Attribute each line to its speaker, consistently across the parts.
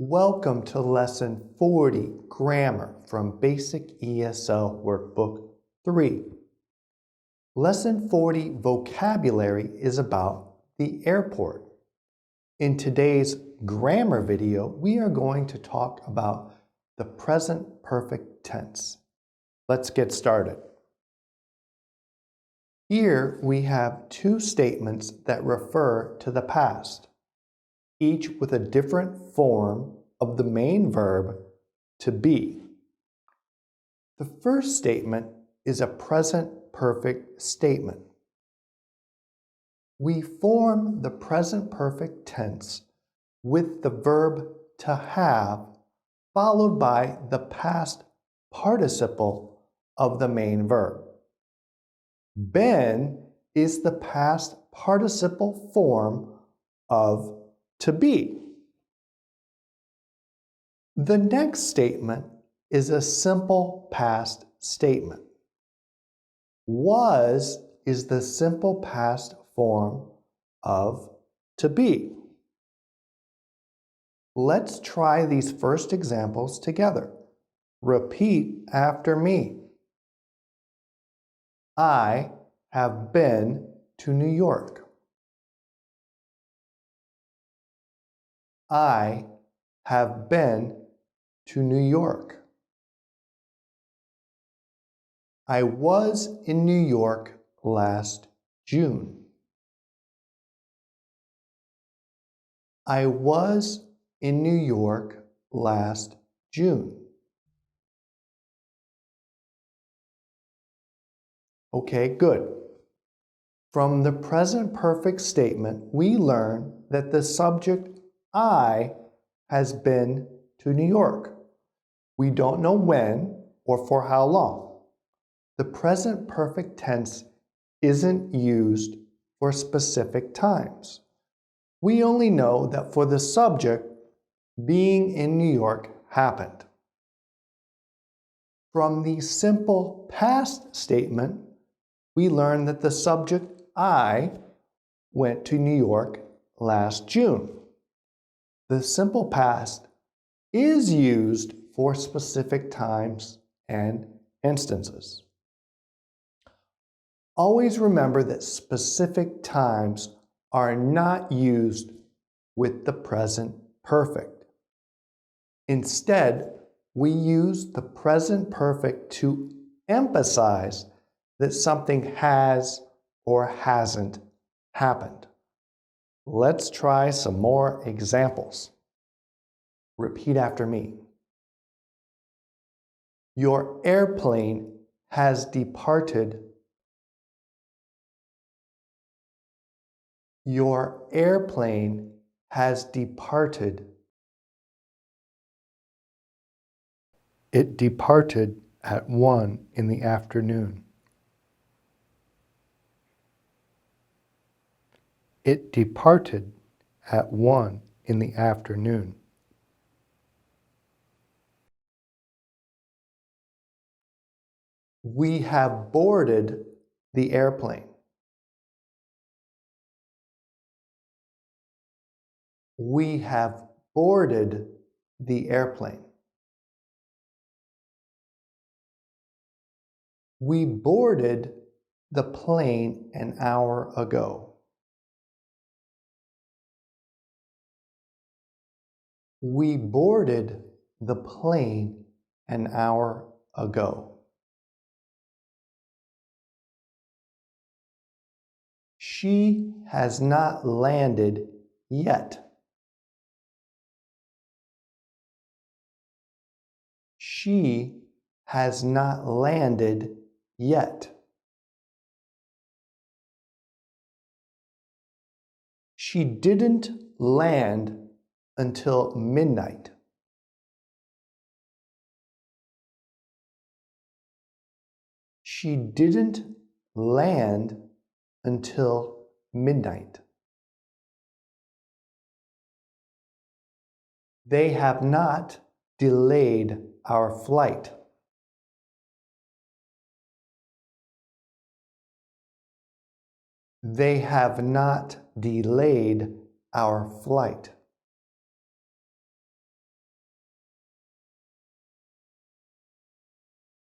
Speaker 1: Welcome to Lesson 40, Grammar from Basic ESL Workbook 3. Lesson 40, Vocabulary, is about the airport. In today's grammar video, we are going to talk about the present perfect tense. Let's get started. Here we have two statements that refer to the past, each with a different form of the main verb to be. The first statement is a present perfect statement. We form the present perfect tense with the verb to have followed by the past participle of the main verb. Been is the past participle form of to be. The next statement is a simple past statement. Was is the simple past form of to be. Let's try these first examples together. Repeat after me. I have been to New York. I have been to New York. I was in New York last June. I was in New York last June. Okay, good. From the present perfect statement, we learn that the subject I has been to New York. We don't know when or for how long. The present perfect tense isn't used for specific times. We only know that for the subject, being in New York happened. From the simple past statement, we learn that the subject I went to New York last June. The simple past is used for specific times and instances. Always remember that specific times are not used with the present perfect. Instead, we use the present perfect to emphasize that something has or hasn't happened. Let's try some more examples. Repeat after me. Your airplane has departed. Your airplane has departed. It departed at 1 in the afternoon. It departed at 1 in the afternoon. We have boarded the airplane. We have boarded the airplane. We boarded the plane an hour ago. We boarded the plane an hour ago. She has not landed yet. She has not landed yet. She didn't land until midnight. She didn't land until midnight. They have not delayed our flight. They have not delayed our flight.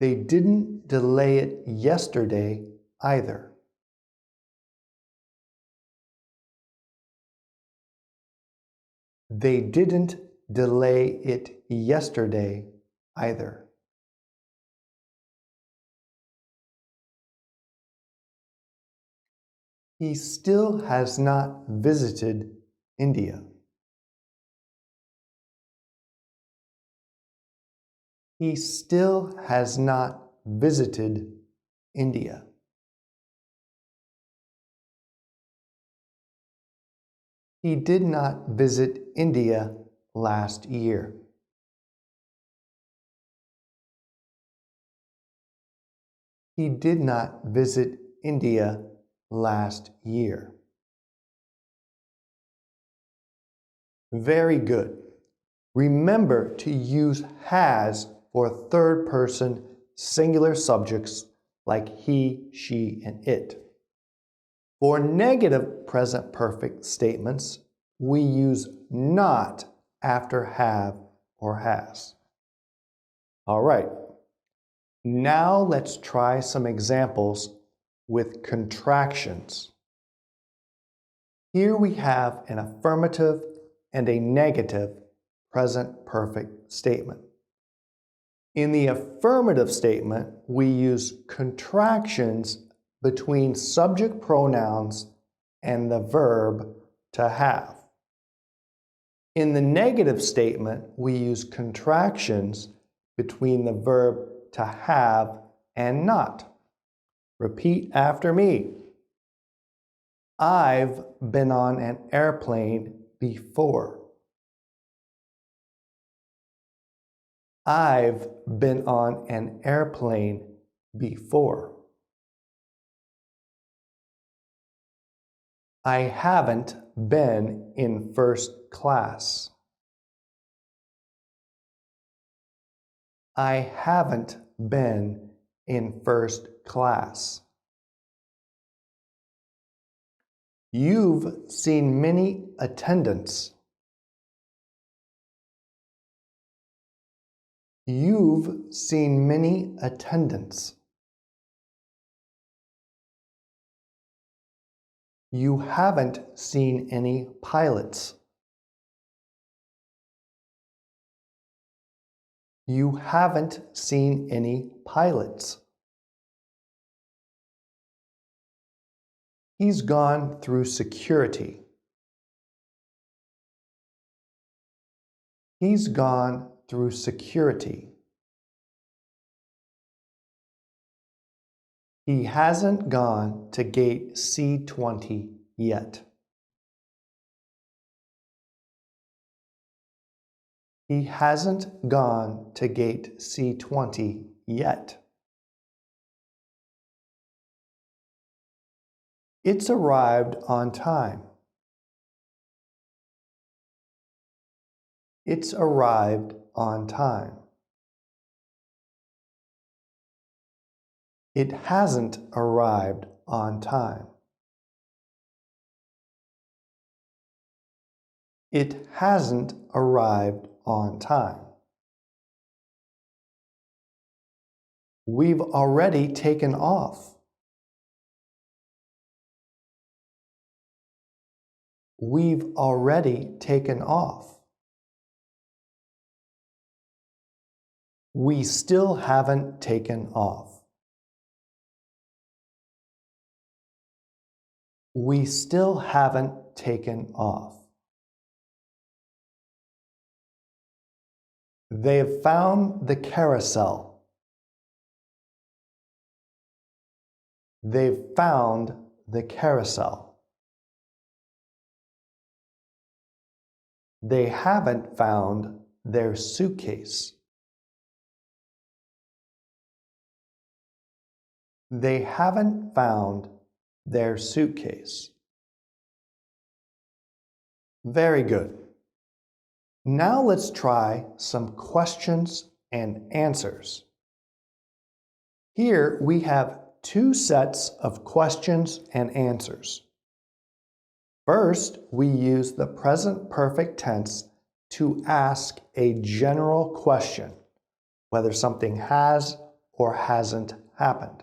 Speaker 1: They didn't delay it yesterday either. They didn't delay it yesterday either. He still has not visited India. He still has not visited India. He did not visit India last year. He did not visit India last year. Very good. Remember to use has for third-person singular subjects like he, she, and it. For negative present perfect statements, we use not after have or has. All right. Now let's try some examples with contractions. Here we have an affirmative and a negative present perfect statement. In the affirmative statement, we use contractions between subject pronouns and the verb to have. In the negative statement, we use contractions between the verb to have and not. Repeat after me. I've been on an airplane before. I've been on an airplane before. I haven't been in first class. I haven't been in first class. You've seen many attendants. You've seen many attendants. You haven't seen any pilots. You haven't seen any pilots. He's gone through security. He's gone through security. He hasn't gone to gate C20 yet. He hasn't gone to gate C20 yet. It's arrived on time. It's arrived on time. It hasn't arrived on time. It hasn't arrived on time. We've already taken off. We've already taken off. We still haven't taken off. We still haven't taken off. They have found the carousel. They've found the carousel. They haven't found their suitcase. They haven't found their suitcase. Very good. Now let's try some questions and answers. Here we have two sets of questions and answers. First, we use the present perfect tense to ask a general question, whether something has or hasn't happened.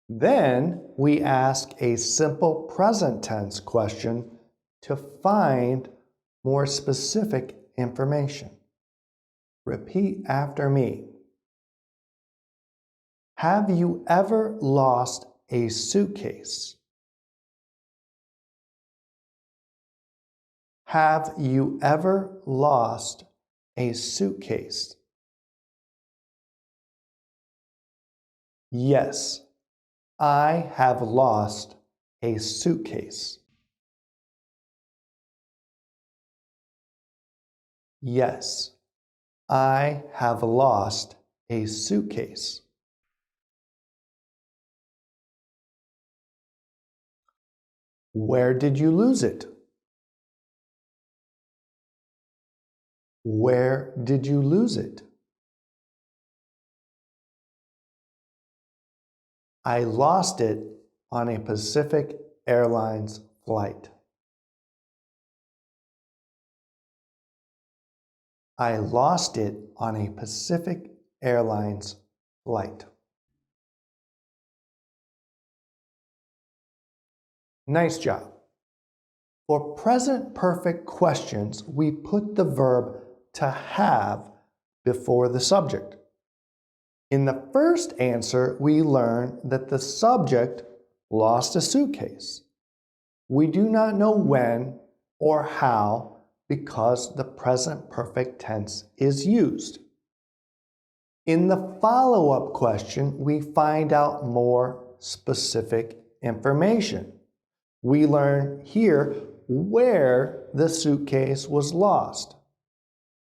Speaker 1: Then we ask a simple present tense question to find more specific information. Repeat after me. Have you ever lost a suitcase? Have you ever lost a suitcase? Yes, I have lost a suitcase. Yes, I have lost a suitcase. Where did you lose it? Where did you lose it? I lost it on a Pacific Airlines flight. I lost it on a Pacific Airlines flight. Nice job. For present perfect questions, we put the verb to have before the subject. In the first answer, we learn that the subject lost a suitcase. We do not know when or how because the present perfect tense is used. In the follow-up question, we find out more specific information. We learn here where the suitcase was lost.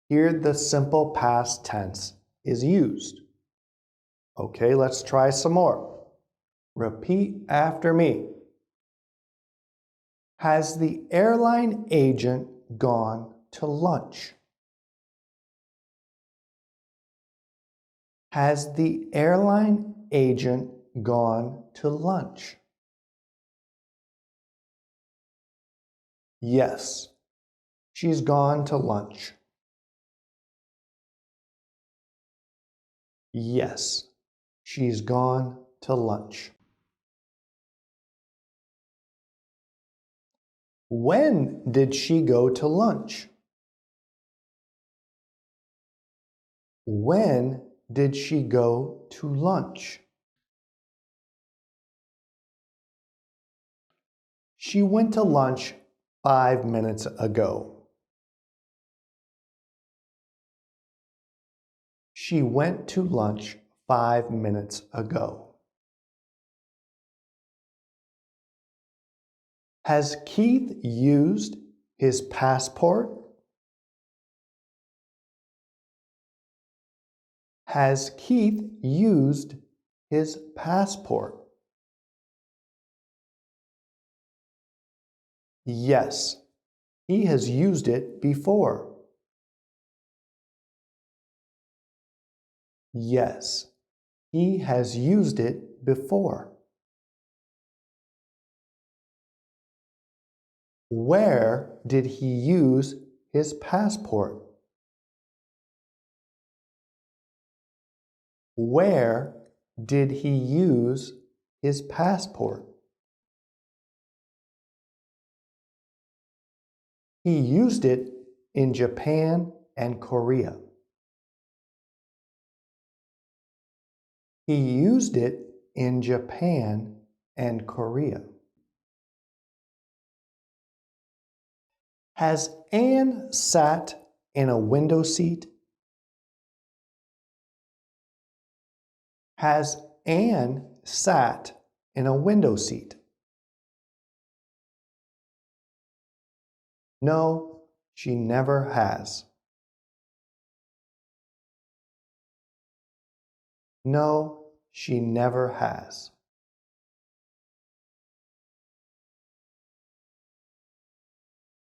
Speaker 1: Here, the simple past tense is used. Okay, let's try some more. Repeat after me. Has the airline agent gone to lunch? Has the airline agent gone to lunch? Yes, she's gone to lunch. Yes, she's gone to lunch. When did she go to lunch? When did she go to lunch? She went to lunch 5 minutes ago. She went to lunch 5 minutes ago. Has Keith used his passport? Has Keith used his passport? Yes, he has used it before. Yes, he has used it before. Where did he use his passport? Where did he use his passport? He used it in Japan and Korea. He used it in Japan and Korea. Has Anne sat in a window seat? Has Anne sat in a window seat? No, she never has. No, she never has.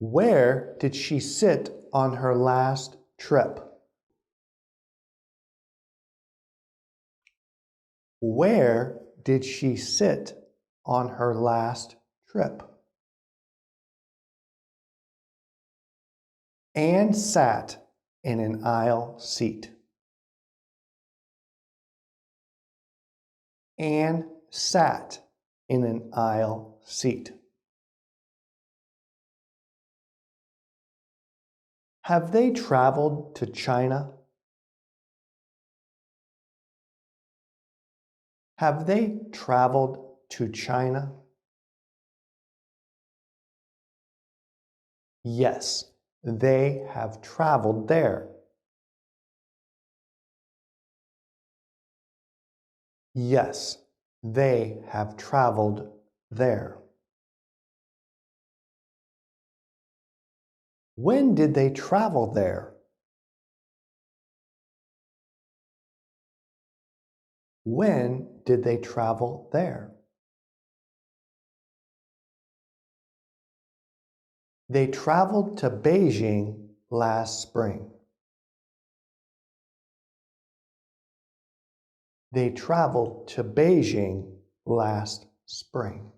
Speaker 1: Where did she sit on her last trip? Where did she sit on her last trip? Anne sat in an aisle seat. and sat in an aisle seat. Have they traveled to China? Have they traveled to China? Yes, they have traveled there. Yes, they have traveled there. When did they travel there? When did they travel there? They traveled to Beijing last spring. They traveled to Beijing last spring.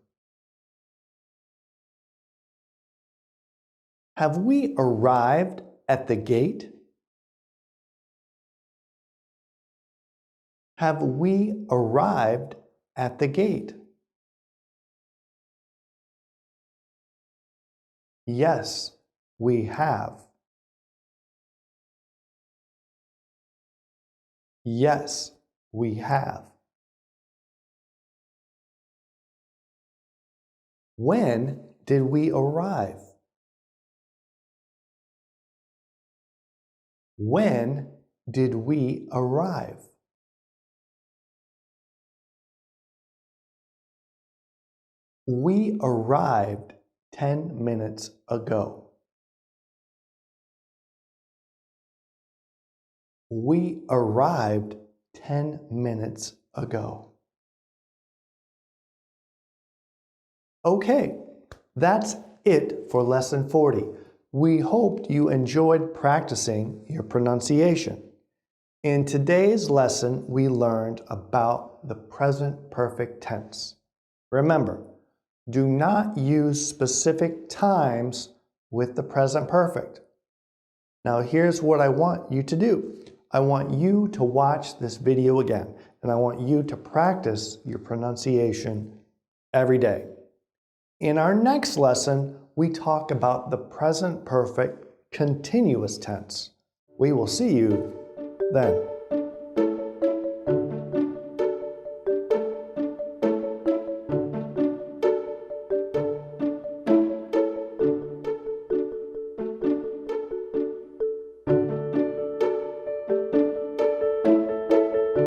Speaker 1: Have we arrived at the gate? Have we arrived at the gate? Yes, we have. Yes, we have. When did we arrive? When did we arrive? We arrived 10 minutes ago. We arrived 10 minutes ago. Okay, that's it for Lesson 40. We hoped you enjoyed practicing your pronunciation. In today's lesson, we learned about the present perfect tense. Remember, do not use specific times with the present perfect. Now here's what I want you to do. I want you to watch this video again, and I want you to practice your pronunciation every day. In our next lesson, we talk about the present perfect continuous tense. We will see you then.